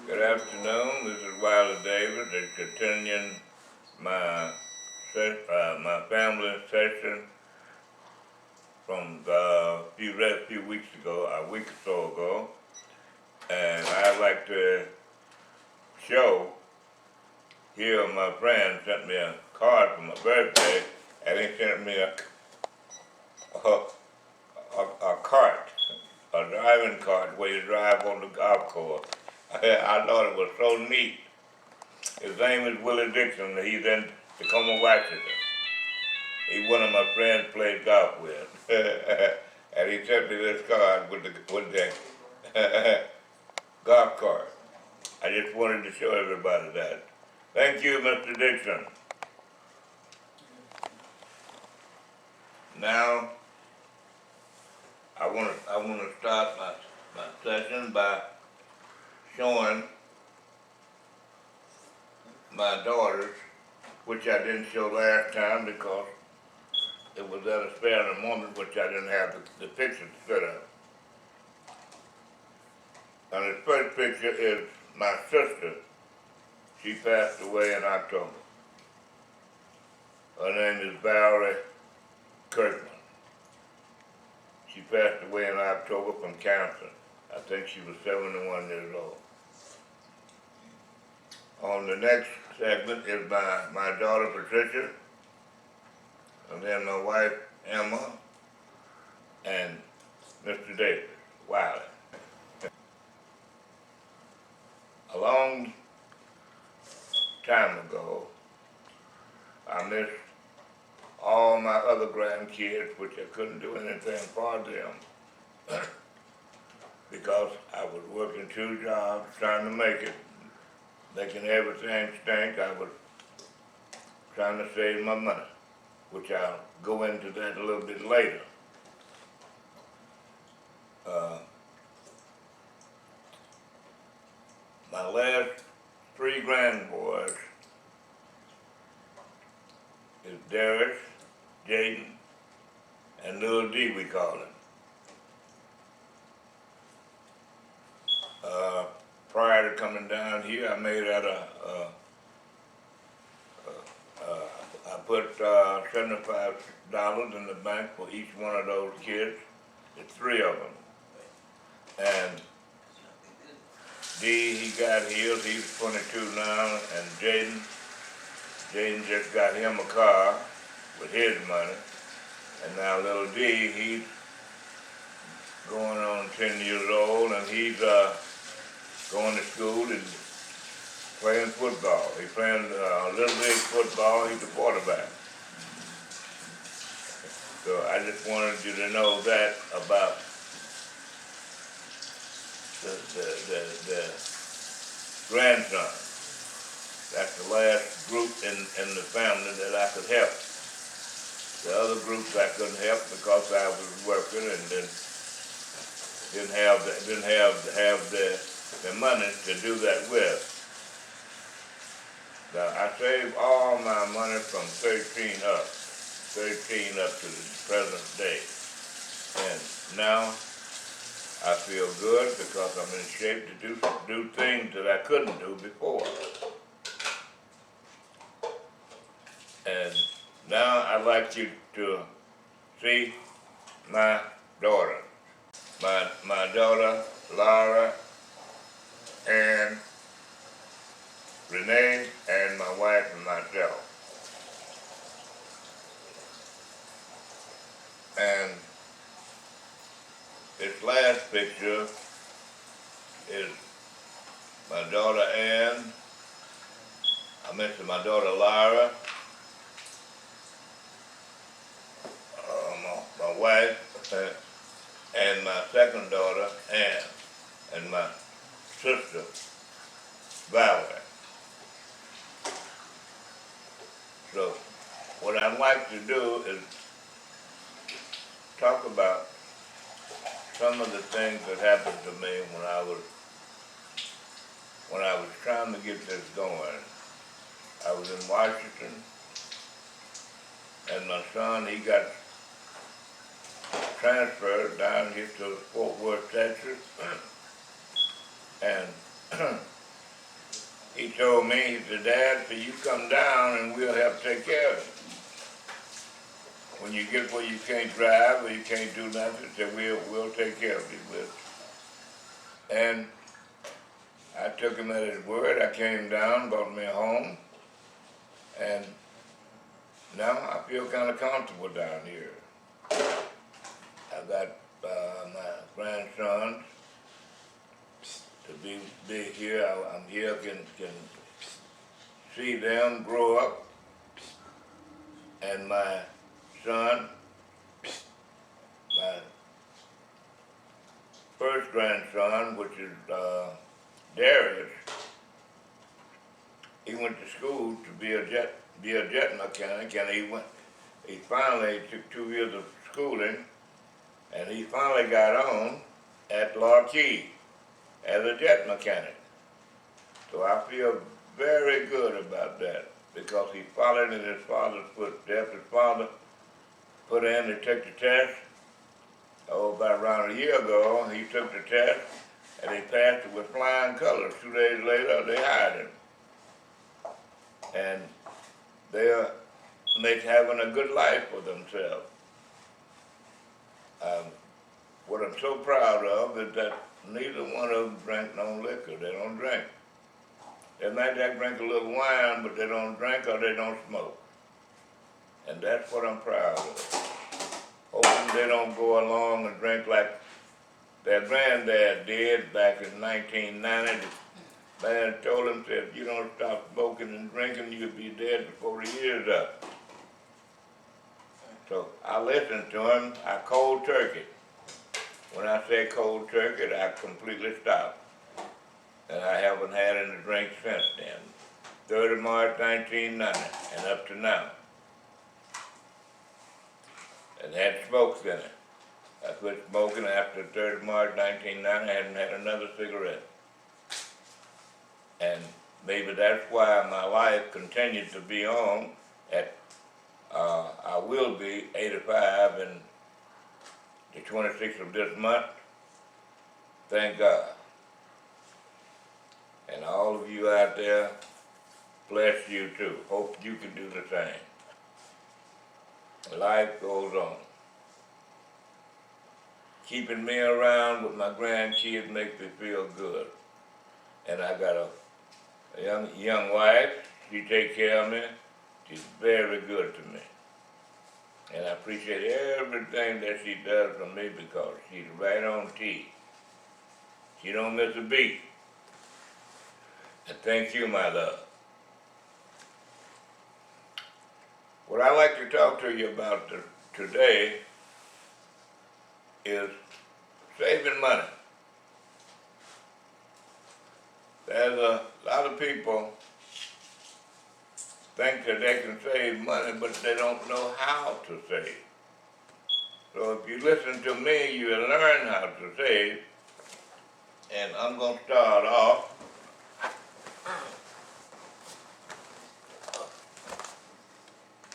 Good afternoon. This is Wiley Davis. Just continuing my my family session from a few weeks ago, a week or so ago, and I'd like to show. Here, my friend sent me a card for my birthday, and he sent me a cart, a driving cart where you drive on the golf course. I thought it was so neat. His name is Willie Dixon. He's in Tacoma, Washington. He's one of my friends played golf with. And he sent me this card with the golf cart. I just wanted to show everybody that. Thank you, Mr. Dixon. Now, I want to start my session by showing my daughters, which I didn't show last time because it was at a spare moment which I didn't have the picture to set up. And the first picture is my sister. She passed away in October. Her name is Valerie Kirkman. She passed away in October from cancer. I think she was 71 years old. On the next segment is my daughter Patricia, and then my wife Emma, and Mr. Davis, Wiley. A long time ago, I missed all my other grandkids, which I couldn't do anything for them because I was working 2 jobs trying to make it, making everything stink. I was trying to save my money, which I'll go into that a little bit later. My last 3 grandboys is Darius, Jaden, and Little D, we call him. Prior to coming down here, I made out I put $75 in the bank for each one of those kids. There's 3 of them. And D, he got his, he's 22 now, and Jaden just got him a car with his money. And now little D, he's going on 10 years old, and he's going to school and playing football. He's playing little league football. He's a quarterback. So I just wanted you to know that about the grandson. That's the last group in the family that I could help. The other groups I couldn't help because I was working and didn't have the money to do that with. Now I saved all my money from 13 up to the present day, and now I feel good because I'm in shape to do things that I couldn't do before. And now I'd like you to see my daughter. My daughter, Laura, and Renee, and my wife and myself. And this last picture is my daughter Ann, my daughter Lara, my wife, and my second daughter Ann, and my sister Valerie. So what I'd like to do is talk about some of the things that happened to me when I was trying to get this going. I was in Washington, and my son, he got transferred down here to Fort Worth, Texas, and he told me, he said, Dad, so you come down and we'll help take care of it. When you get where you can't drive or you can't do nothing, he said, we'll take care of you. And I took him at his word. I came down, brought me home, and now I feel kind of comfortable down here. I got my grandsons to be here. I'm here, can see them grow up, and my son, my first grandson, which is Darius, he went to school to be a jet mechanic, and he finally took 2 years of schooling, and he finally got on at Larkey as a jet mechanic. So I feel very good about that because he followed in his father's footsteps. His father put in to take the test. About around a year ago, he took the test and he passed it with flying colors. 2 days later, they hired him. And they're having a good life for themselves. What I'm so proud of is that neither one of them drank no liquor. They don't drink. They might drink a little wine, but they don't drink or they don't smoke. And that's what I'm proud of. Hoping they don't go along and drink like their granddad did back in 1990. The man told him, said, if you don't stop smoking and drinking, you'll be dead before the year's up. So I listened to him. I cold turkey. When I say cold turkey, I completely stopped. And I haven't had any drink since then. 3rd of March 1990 and up to now. And had smokes in it. I quit smoking after 3rd of March 1990. I hadn't had another cigarette. And maybe that's why my life continued to be on at, I will be 85 in the 26th of this month. Thank God. And all of you out there, bless you too. Hope you can do the same. Life goes on. Keeping me around with my grandkids makes me feel good. And I got a young wife. She takes care of me. She's very good to me. And I appreciate everything that she does for me because she's right on T. She don't miss a beat. And thank you, my love. What I like to talk to you about today is saving money. There's a lot of people think that they can save money, but they don't know how to save. So if you listen to me, you'll learn how to save. And I'm going to start off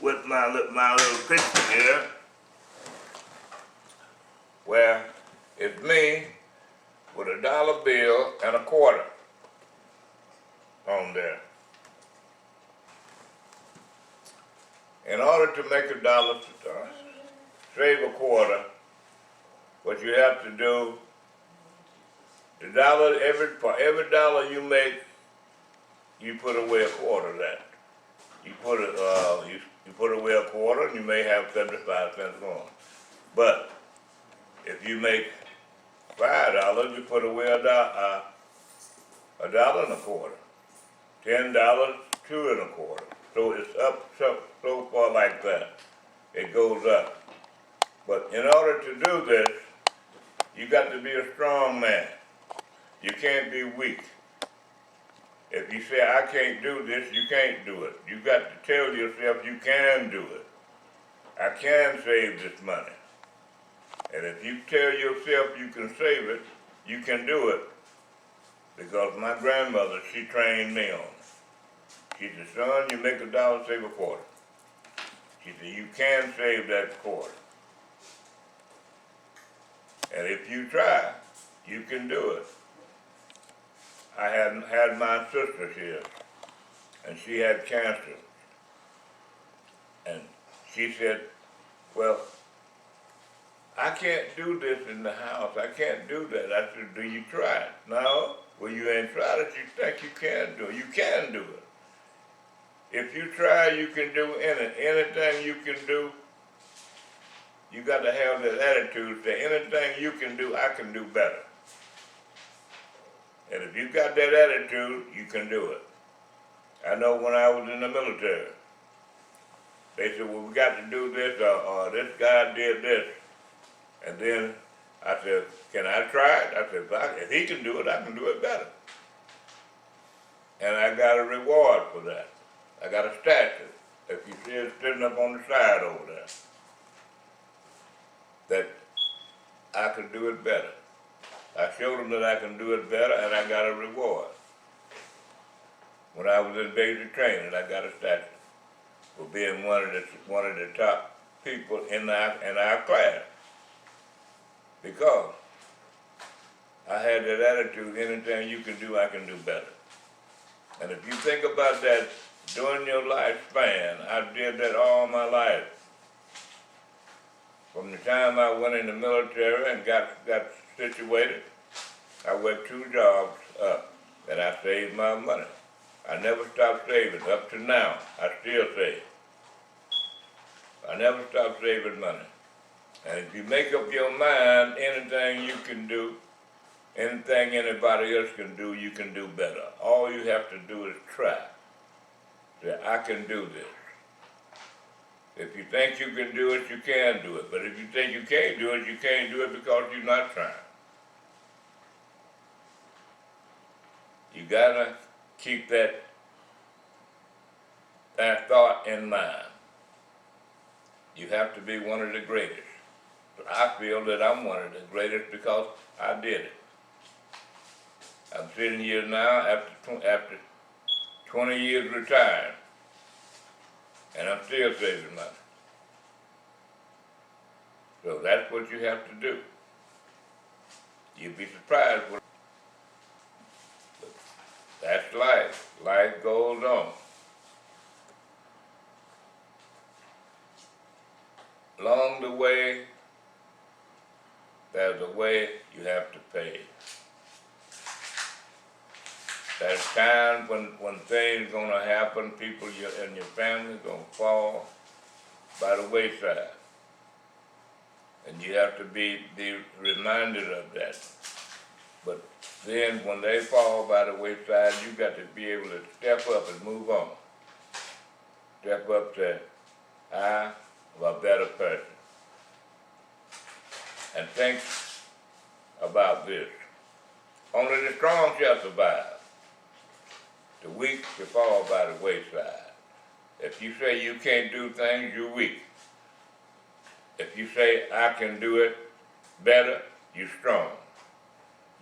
with my little picture here, where it's me with a dollar bill and a quarter on there. In order to make a dollar, save a quarter, what you have to do, the dollar, for every dollar you make, you put away a quarter of that. You put away a quarter, and you may have 75 cents going. But if you make $5, you put away a dollar and a quarter. $10, $2 and a quarter. So it's up so far like that. It goes up. But in order to do this, you got to be a strong man. You can't be weak. If you say, I can't do this, you can't do it. You got to tell yourself you can do it. I can save this money. And if you tell yourself you can save it, you can do it. Because my grandmother, she trained me on it. She said, son, you make a dollar, save a quarter. She said, you can save that quarter. And if you try, you can do it. I had my sister here, and she had cancer, and she said, well, I can't do this in the house. I can't do that. I said, do you try it? No. Well, you ain't tried it. You think you can do it. You can do it. If you try, you can do anything you can do. You got to have that attitude that anything you can do, I can do better. And if you got that attitude, you can do it. I know when I was in the military, they said, well, we got to do this, or this guy did this. And then I said, can I try it? I said, if he can do it, I can do it better. And I got a reward for that. I got a statue, if you see it sitting up on the side over there, that I could do it better. I showed them that I can do it better, and I got a reward. When I was in basic training, I got a statue for being one of the top people in our class, because I had that attitude, anything you can do, I can do better. And if you think about that during your lifespan, I did that all my life. From the time I went in the military and got situated, I worked 2 jobs up, and I saved my money. I never stopped saving. Up to now, I still save. I never stopped saving money. And if you make up your mind, anything you can do, anything anybody else can do, you can do better. All you have to do is try. Say, I can do this. If you think you can do it, you can do it. But if you think you can't do it, you can't do it because you're not trying. You gotta keep that thought in mind. You have to be one of the greatest. But I feel that I'm one of the greatest because I did it. I'm sitting here now after 20 years retired, and I'm still saving money. So that's what you have to do. You'd be surprised what. That's life. Life goes on. Along the way, there's a way you have to pay. There's times when things gonna happen, people in your family gonna fall by the wayside. And you have to be reminded of that. But then when they fall by the wayside, you got to be able to step up and move on. Step up to, I am a better person. And think about this. Only the strong shall survive. The weak shall fall by the wayside. If you say you can't do things, you're weak. If you say I can do it better, you're strong.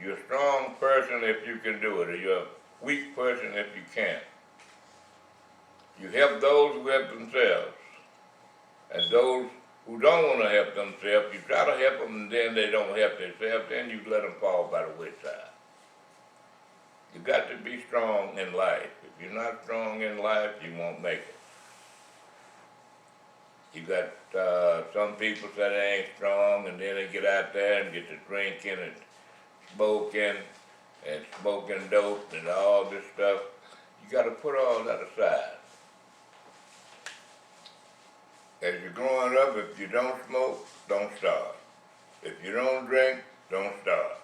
You're a strong person if you can do it, or you're a weak person if you can't. You help those who help themselves, and those who don't want to help themselves, you try to help them and then they don't help themselves, then you let them fall by the wayside. You got to be strong in life. If you're not strong in life, you won't make it. You got some people say they ain't strong, and then they get out there and get to drinking and smoking dope and all this stuff. You got to put all that aside. As you're growing up, if you don't smoke, don't start. If you don't drink, don't start.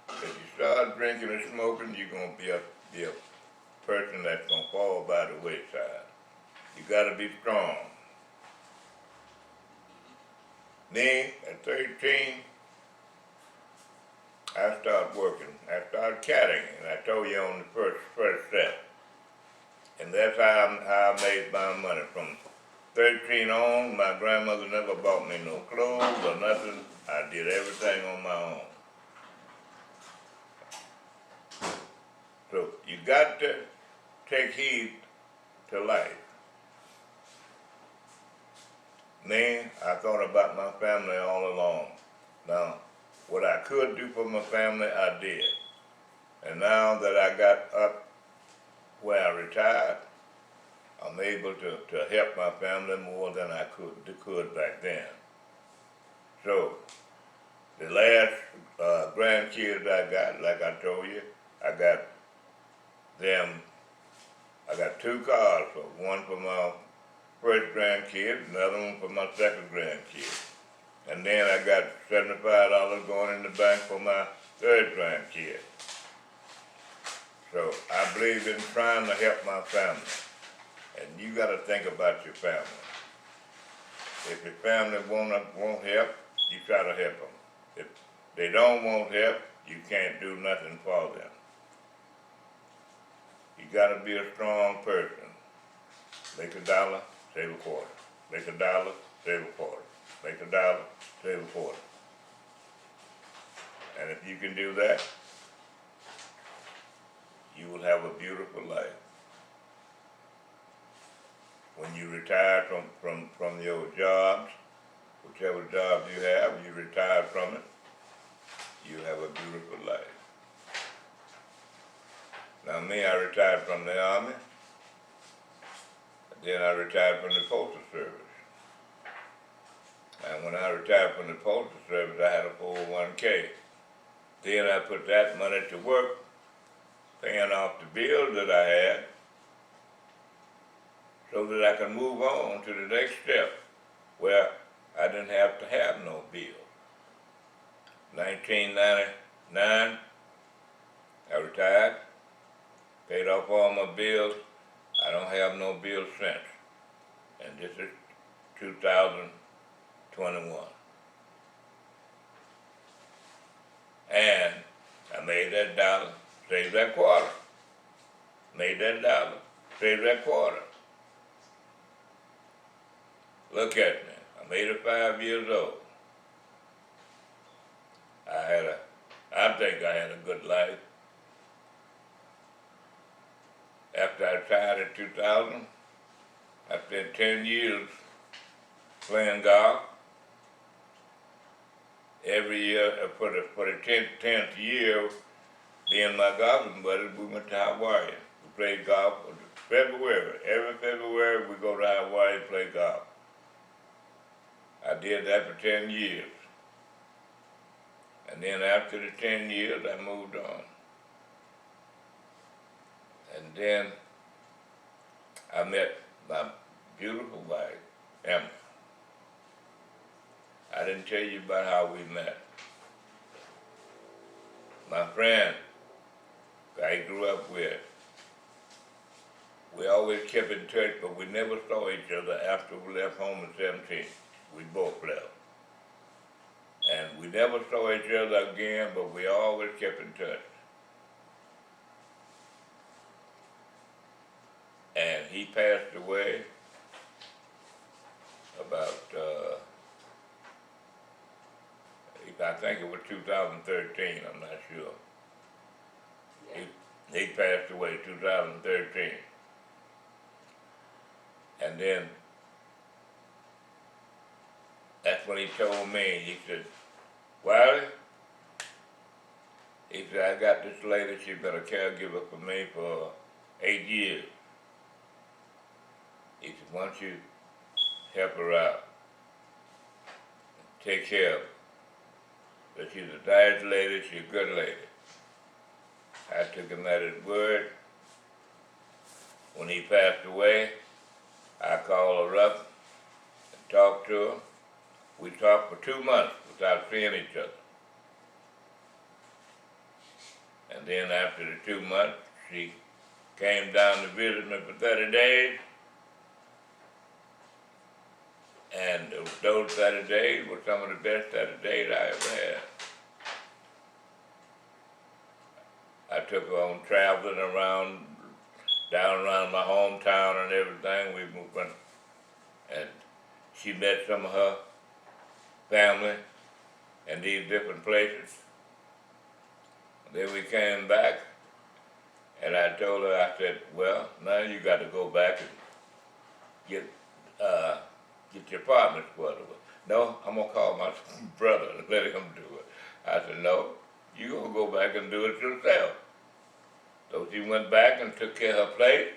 If you start drinking and smoking, you're going to be a person that's going to fall by the wayside. You got to be strong. Me, at 13, I started working. I started catting, and I told you on the first step. And that's how I made my money. From 13 on, my grandmother never bought me no clothes or nothing. I did everything on my own. So you got to take heed to life. Me, I thought about my family all along. Now, what I could do for my family, I did. And now that I got up where I retired, I'm able to help my family more than I could back then. So, the last grandkids I got, like I told you, I got them, I got 2 cars, one for my first grandkid, another one for my second grandkid. And then I got $75 going in the bank for my third grandkid. So I believe in trying to help my family. And you got to think about your family. If your family won't help, you try to help them. If they don't want help, you can't do nothing for them. You got to be a strong person. Make $1, save a quarter. Make $1, save a quarter. Make $1, save a quarter. And if you can do that, you will have a beautiful life. When you retire from your jobs, whichever job you have, you retire from it, you have a beautiful life. Now me, I retired from the Army, then I retired from the Postal Service. And when I retired from the Postal Service, I had a 401k. Then I put that money to work, paying off the bills that I had, so that I could move on to the next step, where I didn't have to have no bill. 1999, I retired, paid off all my bills. I don't have no bills since. And this is 2021. And I made that $1, saved that quarter. Made that $1, saved that quarter. Look at me, I'm 85 years old. I think I had a good life. After I retired in 2000, I spent 10 years playing golf. Every year, for the 10th year, me and my golfing buddies, we went to Hawaii. We played golf February. Every February, we go to Hawaii and play golf. I did that for 10 years. And then after the 10 years, I moved on. And then I met my beautiful wife, Emma. I didn't tell you about how we met. My friend I grew up with, we always kept in touch, but we never saw each other after we left home at 17. We both left. And we never saw each other again, but we always kept in touch. And he passed away about, I think it was 2013, I'm not sure. Yeah. He passed away 2013. And then, that's when he told me, he said, Wiley, he said, I got this lady, she's been a caregiver for me for 8 years. He said, why don't you help her out, take care of her. But she's a nice lady, she's a good lady. I took him at his word. When he passed away, I called her up and talked to her. We talked for 2 months without seeing each other. And then after the 2 months, she came down to visit me for 30 days. And those 30 days were some of the best 30 days I ever had. I took her on traveling around, down around my hometown and everything. We moved on, and she met some of her family in these different places. Then we came back, and I told her, I said, well, now you got to go back and get your partner squared away. No, I'm going to call my brother and let him do it. I said, no, you're going to go back and do it yourself. So she went back and took care of her place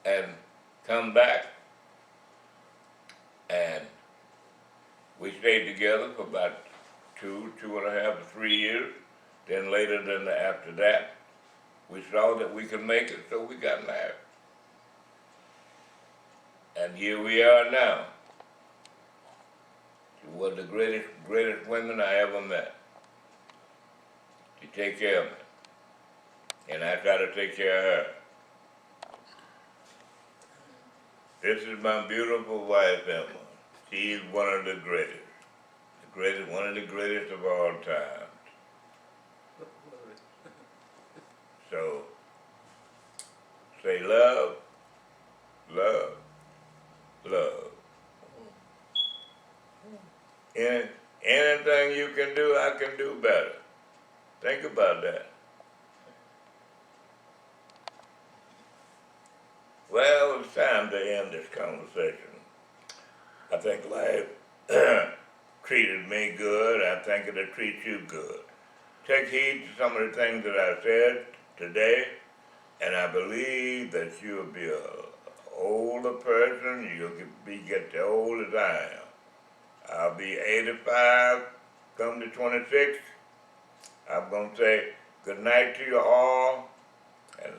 and come back, and we stayed together for about 2.5 to 3 years. Then later than after that, we saw that we could make it, so we got married. And here we are now. She was the greatest woman I ever met. She take care of me, and I try to take care of her. This is my beautiful wife, Emma. She's one of the greatest, one of the greatest of all time. So, say love, love, love. Anything you can do, I can do better. Think about that. Well, it's time to end this conversation. I think life treated me good. I think it'll treat you good. Take heed to some of the things that I said today, and I believe that you'll be an older person. You'll get as old as I am. I'll be 85, come to 26. I'm going to say good night to you all, and